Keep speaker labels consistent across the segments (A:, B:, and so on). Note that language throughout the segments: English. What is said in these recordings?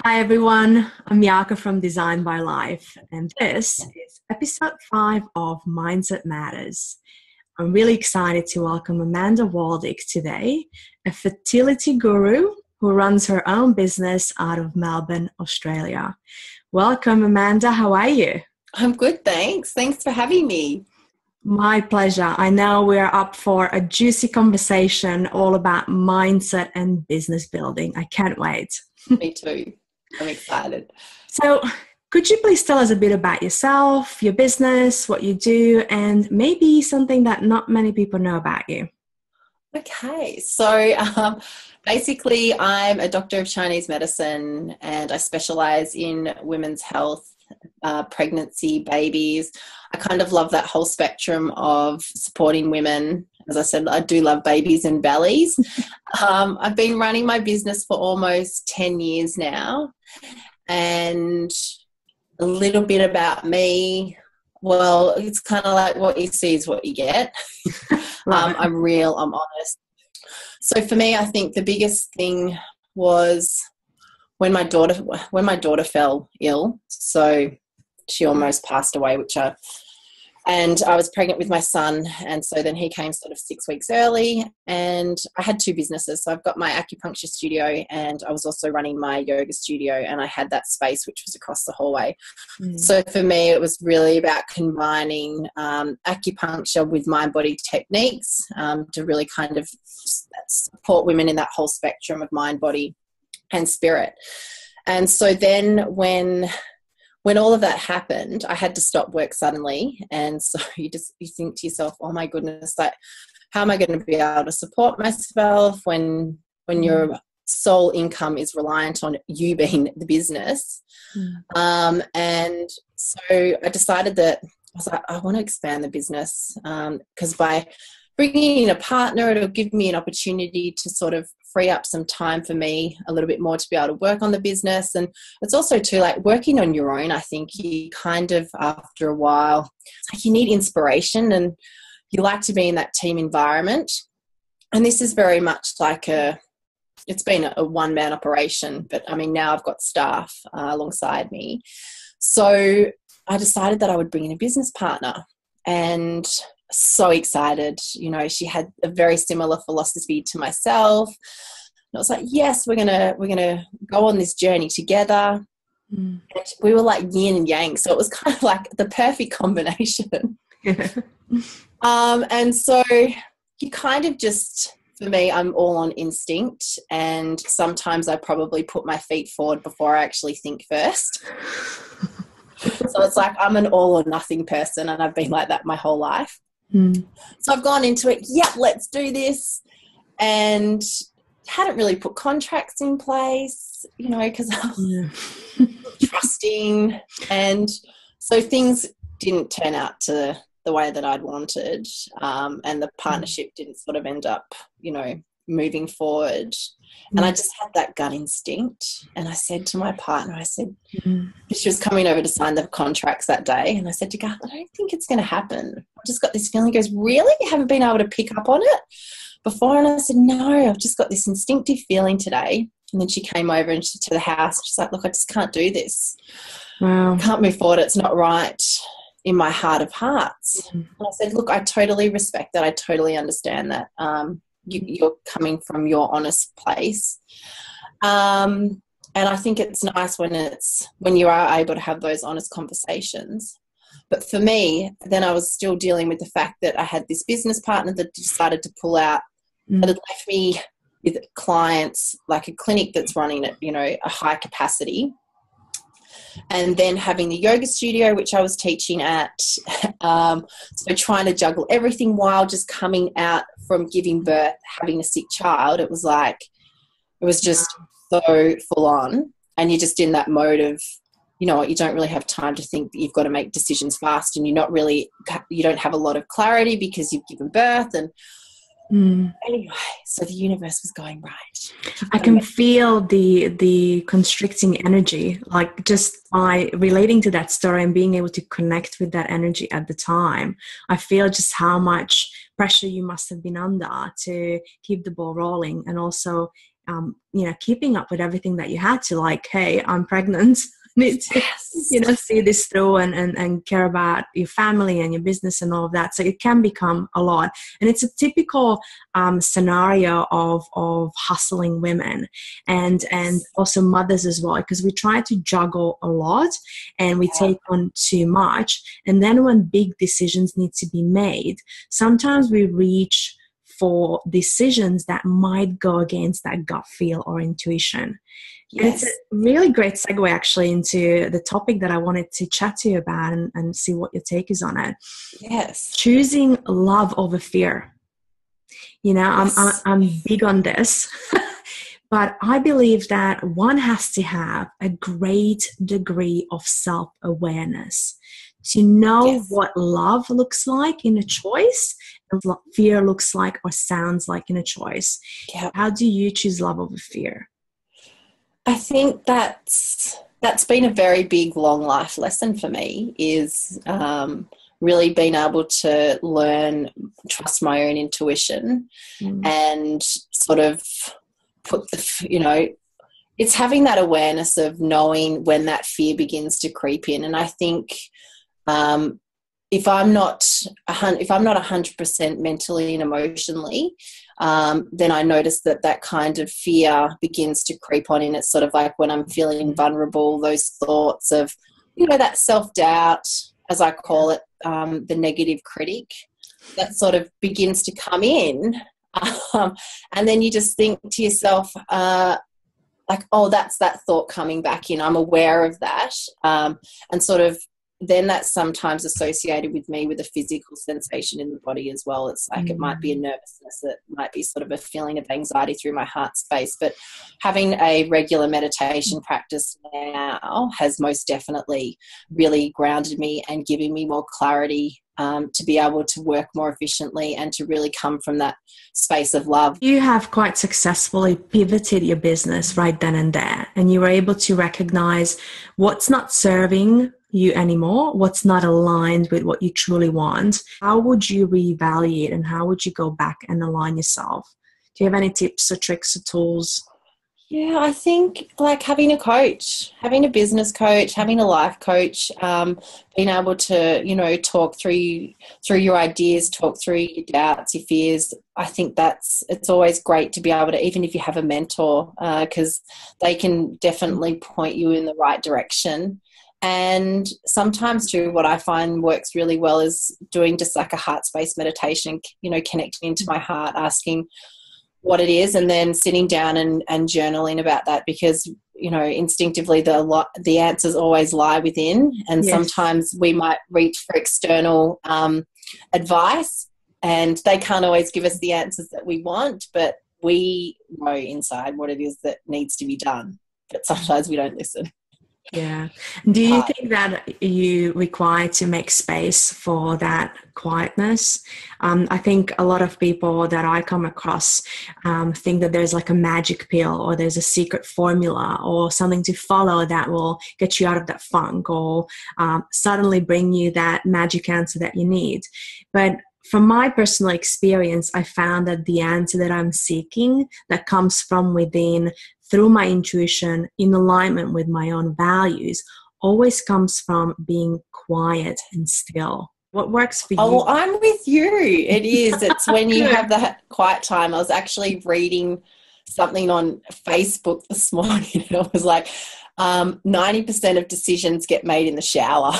A: Hi everyone, I'm Jarka from Design by Life, and this is episode 5 of Mindset Matters. I'm really excited to welcome Amanda Waaldyk today, a fertility guru who runs her own business out of Melbourne, Australia. Welcome, Amanda. How are you?
B: I'm good, thanks. Thanks for having me.
A: My pleasure. I know we're up for a juicy conversation all about mindset and business building. I can't wait.
B: Me too. I'm excited.
A: So, could you please tell us a bit about yourself, your business, what you do, and maybe something that not many people know about you?
B: Okay, so basically I'm a doctor of Chinese medicine and I specialize in women's health, pregnancy, babies. I kind of love that whole spectrum of supporting women. As I said, I do love babies and bellies. I've been running my business for almost 10 years now. And a little bit about me. Well, it's kind of like what you see is what you get. I'm real, I'm honest. So for me, I think the biggest thing was when my daughter fell ill. So she almost passed away, and I was pregnant with my son, and so then he came sort of 6 weeks early, and I had 2 businesses. So I've got my acupuncture studio, and I was also running my yoga studio, and I had that space which was across the hallway. So for me, it was really about combining acupuncture with mind-body techniques to really kind of support women in that whole spectrum of mind, body, and spirit. And so then when all of that happened, I had to stop work suddenly. And so you think to yourself, oh my goodness, like, how am I going to be able to support myself when your sole income is reliant on you being the business? And so I decided that I want to expand the business because by bringing in a partner, it'll give me an opportunity to sort of free up some time for me a little bit more to be able to work on the business. And it's also too, like, working on your own, I think you kind of, after a while, it's like you need inspiration and you like to be in that team environment. And this is very much like it's been a one-man operation, but I mean, now I've got staff alongside me. So I decided that I would bring in a business partner, and so excited. You know, she had a very similar philosophy to myself. And I was like, yes, we're gonna go on this journey together. And we were like yin and yang, so it was kind of like the perfect combination. And so you kind of just, for me, I'm all on instinct, and sometimes I probably put my feet forward before I actually think first. So it's like I'm an all or nothing person, and I've been like that my whole life. So I've gone into it, let's do this, and hadn't really put contracts in place, you know, because I was trusting, and so things didn't turn out to the way that I'd wanted, and the partnership didn't sort of end up, you know, moving forward. And I just had that gut instinct, and I said to my partner, she was coming over to sign the contracts that day, and I said to Garth, I don't think it's going to happen. I've just got this feeling. He goes, really? You haven't been able to pick up on it before? And I said, no, I've just got this instinctive feeling today. And then she came over to the house. She's like, look, I just can't do this.
A: Wow.
B: I can't move forward. It's not right in my heart of hearts. And I said, look, I totally respect that. I totally understand that. You're coming from your honest place. And I think it's nice when you are able to have those honest conversations. But for me, then I was still dealing with the fact that I had this business partner that decided to pull out, that had left me with clients, like a clinic that's running at, you know, a high capacity. And then having the yoga studio, which I was teaching at. So trying to juggle everything while just coming out from giving birth, having a sick child. It was just so full on. And you're just in that mode of, you know, you don't really have time to think that you've got to make decisions fast, and you don't have a lot of clarity because you've given birth. And anyway, so the universe was going right.
A: I can feel the constricting energy, like just by relating to that story and being able to connect with that energy at the time. I feel just how much pressure you must have been under to keep the ball rolling, and also keeping up with everything that you had to, like, hey, I'm pregnant. Need to, see this through and care about your family and your business and all of that. So it can become a lot. And it's a typical scenario of hustling women and also mothers as well, because we try to juggle a lot and we take on too much. And then when big decisions need to be made, sometimes we reach for decisions that might go against that gut feel or intuition. Yes. And it's a really great segue actually into the topic that I wanted to chat to you about and see what your take is on it.
B: Yes.
A: Choosing love over fear. Yes. I'm big on this, but I believe that one has to have a great degree of self-awareness to know what love looks like in a choice and what fear looks like or sounds like in a choice. Yep. How do you choose love over fear?
B: I think that's been a very big, long life lesson for me, is really being able to learn, trust my own intuition and sort of put it's having that awareness of knowing when that fear begins to creep in. And I think if I'm not 100% mentally and emotionally, then I notice that kind of fear begins to creep on in. It's sort of like when I'm feeling vulnerable, those thoughts of, that self-doubt, as I call it, the negative critic, that sort of begins to come in. And then you just think to yourself, like, oh, that's that thought coming back in. I'm aware of that. And sort of then that's sometimes associated with me with a physical sensation in the body as well. It's like it might be a nervousness, it might be sort of a feeling of anxiety through my heart space. But having a regular meditation practice now has most definitely really grounded me and given me more clarity to be able to work more efficiently and to really come from that space of love.
A: You have quite successfully pivoted your business right then and there, and you were able to recognize what's not serving you anymore, what's not aligned with what you truly want. How would you reevaluate and how would you go back and align yourself? Do you have any tips or tricks or tools?
B: Yeah, I think like having a coach, having a business coach, having a life coach, being able to, talk through your ideas, talk through your doubts, your fears. I think it's always great to be able to, even if you have a mentor, because they can definitely point you in the right direction. And sometimes too, what I find works really well is doing just like a heart space meditation, connecting into my heart, asking what it is, and then sitting down and journaling about that, because instinctively the answers always lie within, and sometimes we might reach for external advice and they can't always give us the answers that we want, but we know inside what it is that needs to be done, but sometimes we don't listen.
A: Yeah. Do you think that you require to make space for that quietness? I think a lot of people that I come across think that there's like a magic pill or there's a secret formula or something to follow that will get you out of that funk or suddenly bring you that magic answer that you need. But from my personal experience, I found that the answer that I'm seeking that comes from within through my intuition in alignment with my own values always comes from being quiet and still. What works for you?
B: Oh, I'm with you. It is. It's when you have that quiet time. I was actually reading something on Facebook this morning and it was like 90% of decisions get made in the shower.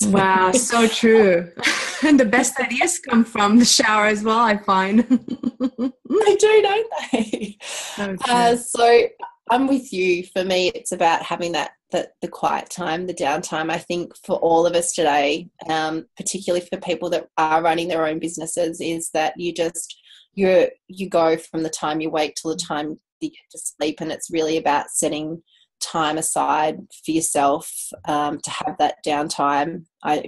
A: Wow, so true. And the best ideas come from the shower as well, I find.
B: They do, don't they? So I'm with you. For me, it's about having the quiet time, the downtime. I think for all of us today, particularly for people that are running their own businesses, is that you go from the time you wake till the time you get to sleep, and it's really about setting time aside for yourself to have that downtime.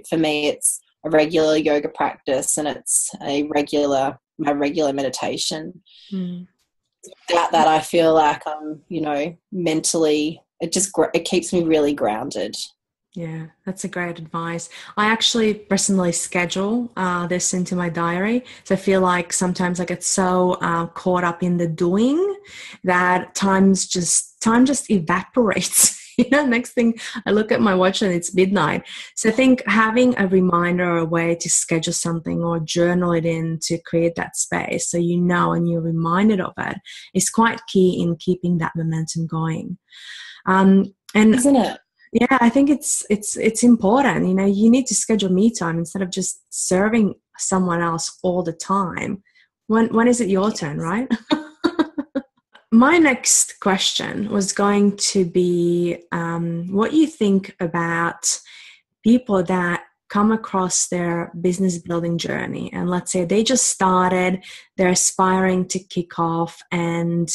B: For me, it's a regular yoga practice and it's my regular meditation. Without that, I feel like I'm, mentally, it keeps me really grounded.
A: Yeah, that's a great advice. I actually personally schedule this into my diary. So I feel like sometimes I get so caught up in the doing that time just evaporates. Next thing I look at my watch and it's midnight. So I think having a reminder or a way to schedule something or journal it in to create that space so and you're reminded of it is quite key in keeping that momentum going. And
B: Isn't it?
A: yeah, I think it's important. You need to schedule me time instead of just serving someone else all the time. When is it your turn,
B: Yes.
A: right? My next question was going to be what you think about people that come across their business building journey, and let's say they just started, they're aspiring to kick off and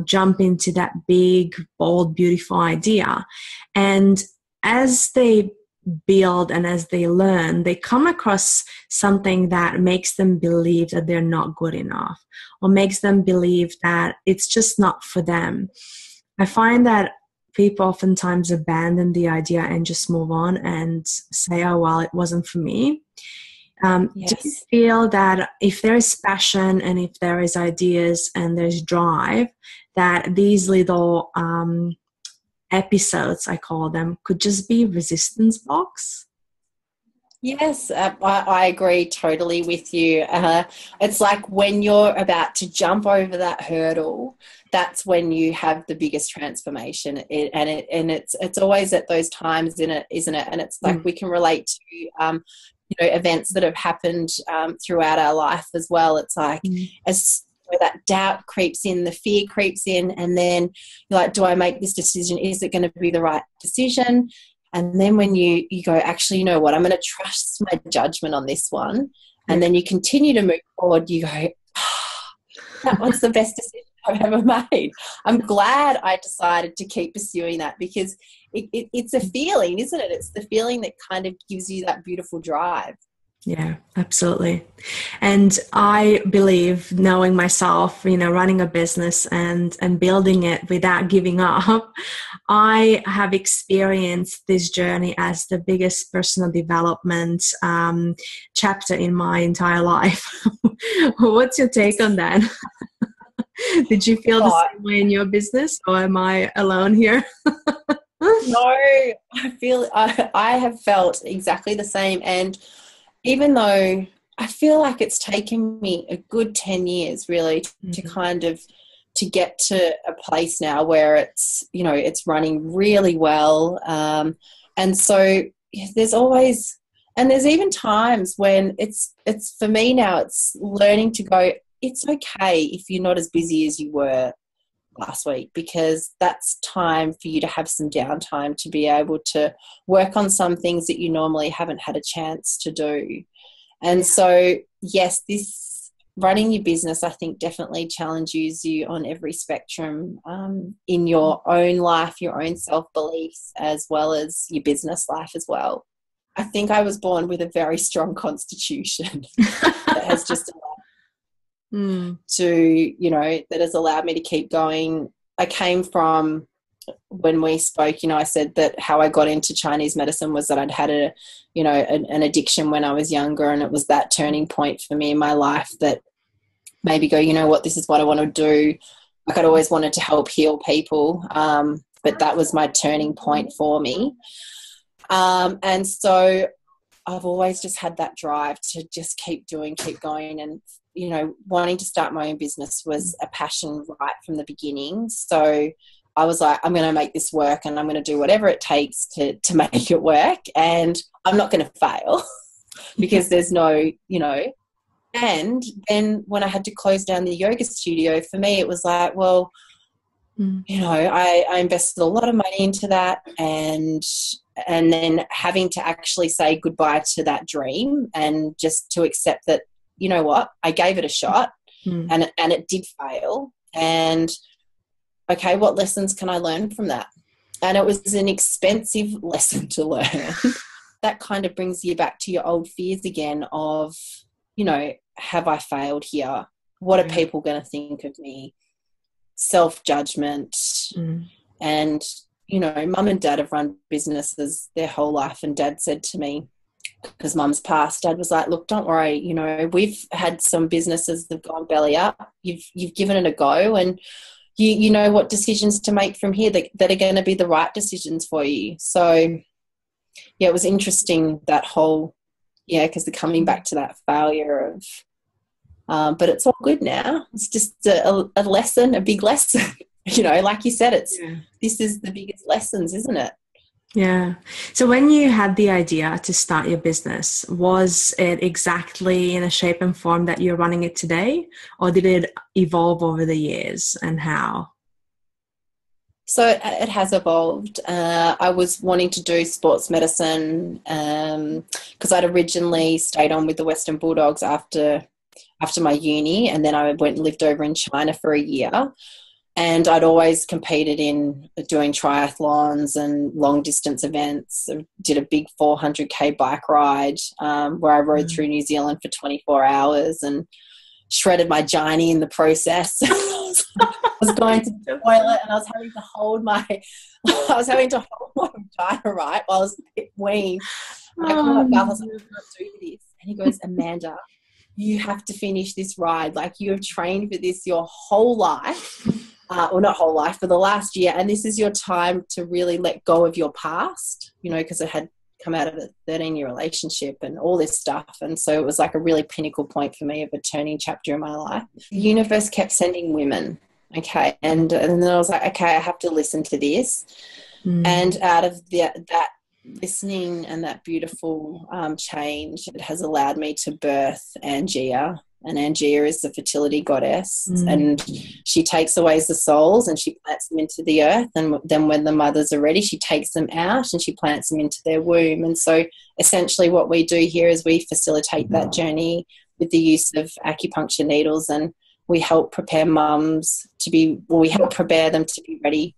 A: jump into that big, bold, beautiful idea. And as they build and as they learn, they come across something that makes them believe that they're not good enough or makes them believe that it's just not for them. I find that people oftentimes abandon the idea and just move on and say, oh, well, it wasn't for me. Do you
B: Yes.
A: feel that if there is passion and if there is ideas and there's drive, that these little episodes, I call them, could just be resistance blocks?
B: Yes, I agree totally with you. It's like when you're about to jump over that hurdle, that's when you have the biggest transformation. It's always at those times, isn't it? And it's like we can relate to events that have happened throughout our life as well. It's like as where that doubt creeps in, the fear creeps in, and then you're like, do I make this decision? Is it going to be the right decision? And then when you go, actually, you know what, I'm going to trust my judgment on this one. And then you continue to move forward. You go, that was the best decision I've ever made. I'm glad I decided to keep pursuing that because it's a feeling, isn't it? It's the feeling that kind of gives you that beautiful drive.
A: Yeah, absolutely. And I believe, knowing myself, running a business and building it without giving up, I have experienced this journey as the biggest personal development chapter in my entire life. What's your take on that? Did you feel the same way in your business, or am I alone here?
B: No, I have felt exactly the same. And even though I feel like it's taken me a good 10 years really to kind of to get to a place now where it's running really well. And so there's always, and there's even times when it's for me now, it's learning to go, it's okay if you're not as busy as you were last week, because that's time for you to have some downtime to be able to work on some things that you normally haven't had a chance to do. And so, yes, this running your business, I think, definitely challenges you on every spectrum in your own life, your own self-beliefs, as well as your business life as well. I think I was born with a very strong constitution that has just that has allowed me to keep going. I came from, when we spoke, I said that how I got into Chinese medicine was that I'd had an addiction when I was younger, and it was that turning point for me in my life that made me go, you know what, this is what I want to do. Like, I'd always wanted to help heal people, but that was my turning point for me. And so I've always just had that drive to just keep going. And, wanting to start my own business was a passion right from the beginning. So I was like, I'm going to make this work, and I'm going to do whatever it takes to make it work. And I'm not going to fail because there's no, And then when I had to close down the yoga studio, for me, it was like, well, I invested a lot of money into that, and then having to actually say goodbye to that dream and just to accept that, you know what, I gave it a shot and it did fail. And okay, what lessons can I learn from that? And it was an expensive lesson to learn. That kind of brings you back to your old fears again of, have I failed here? What are people going to think of me? Self-judgment. And mum and dad have run businesses their whole life, and dad said to me, because mum's passed, dad was like, look, don't worry, we've had some businesses that have gone belly up. You've given it a go, and you know what decisions to make from here that are going to be the right decisions for you. So, yeah, it was interesting, that whole, because they're coming back to that failure of, but it's all good now. It's just a lesson, a big lesson. Like you said, this is the biggest lessons, isn't it?
A: Yeah. So when you had the idea to start your business, was it exactly in a shape and form that you're running it today, or did it evolve over the years, and how?
B: So it has evolved. I was wanting to do sports medicine because I'd originally stayed on with the Western Bulldogs after my uni, and then I went and lived over in China for a year. And I'd always competed in doing triathlons and long distance events. I did a big 400k bike ride where I rode through New Zealand for 24 hours and shredded my gynae in the process. I was going to the toilet and I was having to hold my vagina, right, while I was weaned. I called up Garth, I was like, I can't do this. And he goes, Amanda, you have to finish this ride. Like, you have trained for this your whole life. Or not whole life, for the last year, and this is your time to really let go of your past, because it had come out of a 13-year relationship and all this stuff. And so it was like a really pinnacle point for me of a turning chapter in my life. The universe kept sending women, okay, and then I was like, okay, I have to listen to this. And out of that listening and that beautiful change, it has allowed me to birth Angea. And Angea is the fertility goddess, and she takes away the souls and she plants them into the earth, and then when the mothers are ready, she takes them out and she plants them into their womb. And so essentially what we do here is we facilitate that journey with the use of acupuncture needles, and we help prepare mums we help prepare them to be ready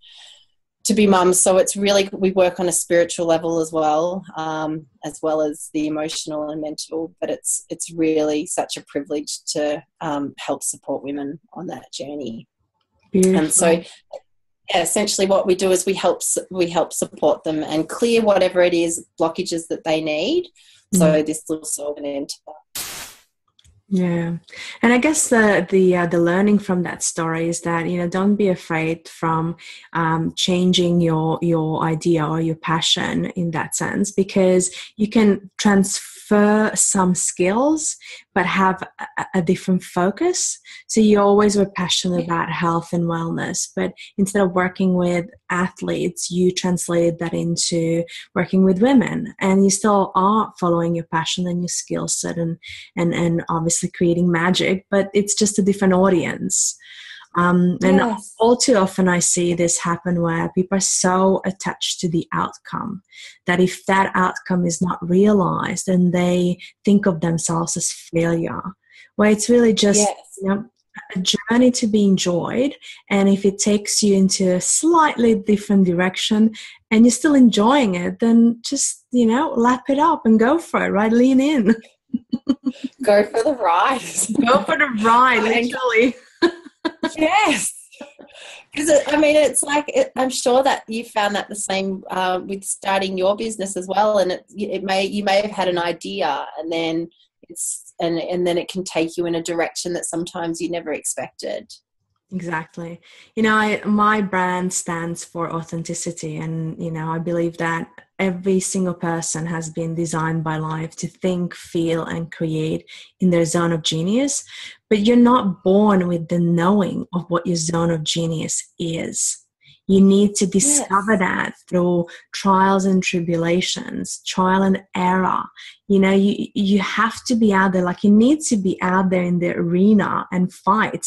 B: to be mums. So it's really, we work on a spiritual level as well as the emotional and mental, but it's really such a privilege to help support women on that journey.
A: Beautiful.
B: And so essentially what we do is we help support them and clear whatever it is, blockages that they need. So this will solve an end to that.
A: Yeah. And I guess the learning from that story is that, don't be afraid from changing your idea or your passion in that sense, because you can transfer some skills but have a different focus. So you always were passionate about health and wellness, but instead of working with athletes, you translated that into working with women, and you still are following your passion and your skill set and obviously creating magic, but it's just a different audience. And all too often I see this happen where people are so attached to the outcome that if that outcome is not realized, then they think of themselves as failure, where it's really just a journey to be enjoyed. And if it takes you into a slightly different direction and you're still enjoying it, then just, lap it up and go for it, right? Lean in.
B: Go for the ride.
A: Go for the ride, literally.
B: Yes. Because it's like, I'm sure that you found that the same with starting your business as well. And you may have had an idea, and then and then it can take you in a direction that sometimes you never expected.
A: Exactly. My brand stands for authenticity, and I believe that every single person has been designed by life to think, feel, and create in their zone of genius, but you're not born with the knowing of what your zone of genius is. You need to discover that through trials and tribulations, trial and error. You have to be out there, like you need to be out there in the arena and fight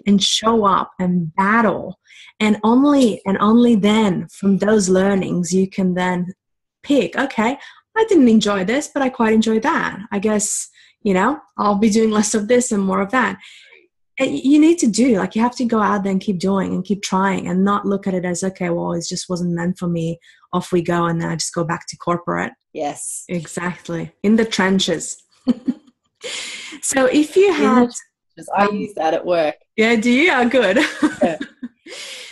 A: and show up and battle. And only then from those learnings, you can then pick, okay, I didn't enjoy this, but I quite enjoyed that. I guess, I'll be doing less of this and more of that. You need to you have to go out there and keep doing and keep trying, and not look at it as, okay, well, it just wasn't meant for me. Off we go. And then I just go back to corporate.
B: Yes,
A: exactly. In the trenches. So if you had,
B: I use that at work.
A: Yeah. Do you? Oh, good. Yeah.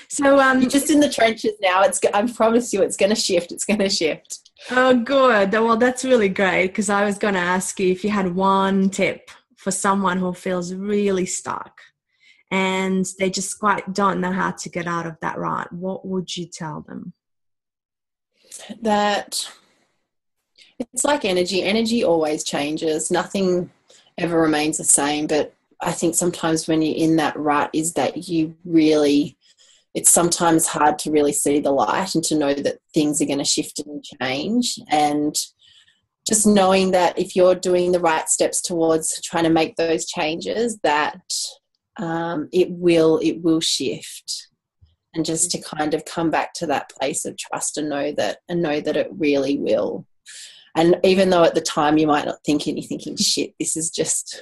A: So
B: You're just in the trenches now. I promise you it's going to shift. It's going to shift.
A: Oh, good. Well, that's really great, because I was going to ask you if you had one tip for someone who feels really stuck and they just quite don't know how to get out of that rut. What would you tell them?
B: That it's like energy. Energy always changes. Nothing ever remains the same. But I think sometimes when you're in that rut is that it's sometimes hard to really see the light and to know that things are going to shift and change. And just knowing that if you're doing the right steps towards trying to make those changes, that it will shift. And just to kind of come back to that place of trust and know that it really will. And even though at the time you might not think it, you're thinking, shit, this is just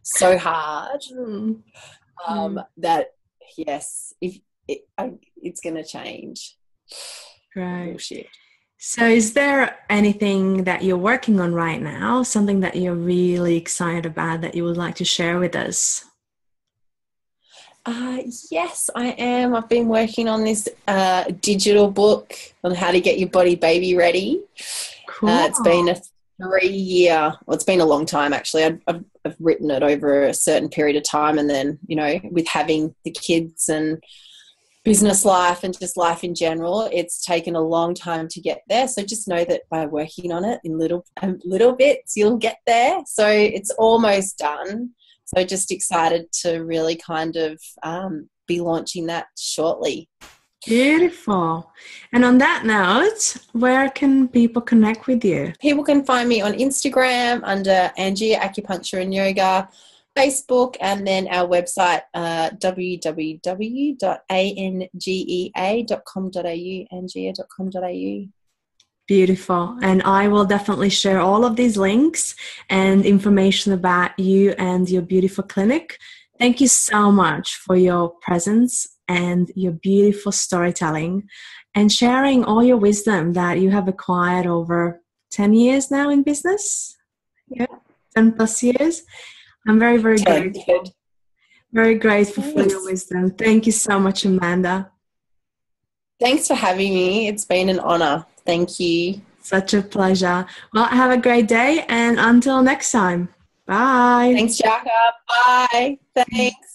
B: so hard. That, yes, it's going to change.
A: Right.
B: Bullshit.
A: So is there anything that you're working on right now, something that you're really excited about that you would like to share with us?
B: Yes, I am. I've been working on this digital book on how to get your body baby ready.
A: Cool.
B: It's been a 3-year, well, it's been a long time actually. I've written it over a certain period of time, and then, with having the kids and business life and just life in general, it's taken a long time to get there. So just know that by working on it in little bits, you'll get there. So it's almost done. So just excited to really kind of be launching that shortly.
A: Beautiful. And on that note, where can people connect with you?
B: People can find me on Instagram under Angea Acupuncture and Yoga, Facebook, and then our website, www.angea.com.au, angea.com.au.
A: Beautiful. And I will definitely share all of these links and information about you and your beautiful clinic. Thank you so much for your presence and your beautiful storytelling and sharing all your wisdom that you have acquired over 10 years now in business. Yeah, 10 plus years. I'm very, very grateful. Very grateful for your wisdom. Thank you so much, Amanda.
B: Thanks for having me. It's been an honor. Thank you.
A: Such a pleasure. Well, have a great day, and until next time. Bye.
B: Thanks, Jarka. Bye. Thanks.